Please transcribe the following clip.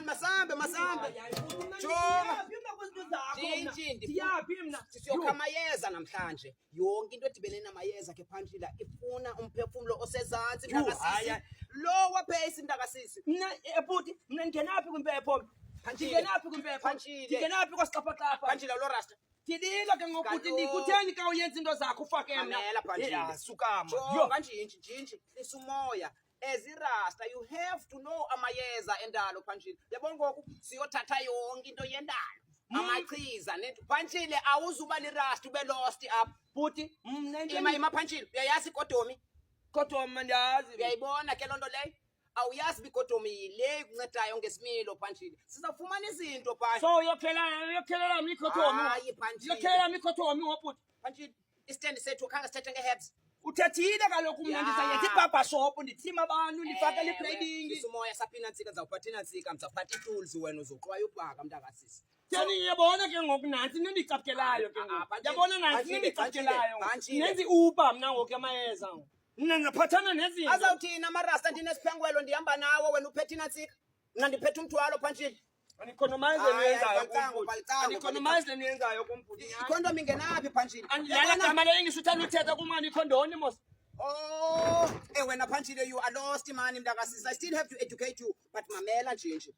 masambe. Jonga. Siyaphi mina? Siyokha amayeza namhlanje. Yonke into edibene namayeza ke Phantsila ifuna umphefumulo osezantsi mntakasisi. Lower pace mntakasisi. Mina ebhuti, mina ngingenaphi kwimpepho? Ngingenaphi kwimpepho? Ngingenaphi kwasiqaphaxapha? Phantsila lo rasta. Dililo ke ngokuthi ndikutheni ka uyenza into zakho ufake mna. Mamela Phantsila. Sukama. Jonga njinji. Lisumoya. As irasta you have to know amayeza endalo Phantsila. Yabona ngoku siyothatha yonke into yendalo. Amachiza nethu Phantsile awuzuba lirasta ube lost up. Bhuti, Ima Phantsile uyayazi ikodomi? kodwa ndiyazi. Uyayibona ke lonto leyo? Awuyazi ikodomi yile kuncedayo ngesimilo Phantsile. Sizafumana izinto Phantsile. So uyokhelela mikhotomi. Hayi Phantsile. Uyokhelela mikhotomi ngobhuti. Phantsile istand sethu khanga sithethe ngeherbs. Uthethile kaloku mna ndizayethi ibhabha shop ndithima abantu ndifakele iblading. Isumoya saphina ntsika ndizawuphathina ntsika mzawuphatha itools wena uzoqwaya ubhaka mntakasisi. Theni yabona ke ngoku nansi nendicapkelayo ke ngoku. Yabona nansi nendicapkelayo. Nenzi uba mna ngoku amayeza. Mina ngaphathana nezinto. Azawuthina amarasta ndinesiphengwelo ndihamba nawo wena uphethe inantsika. Mna ndiphethe umthwalo Phantsile. Aniconomize niyenzayo kumbhuti. Aniconomize niyenzayo kumbhuti. Ikhondom ingenaphi Phantsile? Andiyala gama lengithi uthanda uthetha kumani ikhondoni mos. Oh, wena Phantsile you are lost man mntakasisi. I still have to educate you but mamela nje.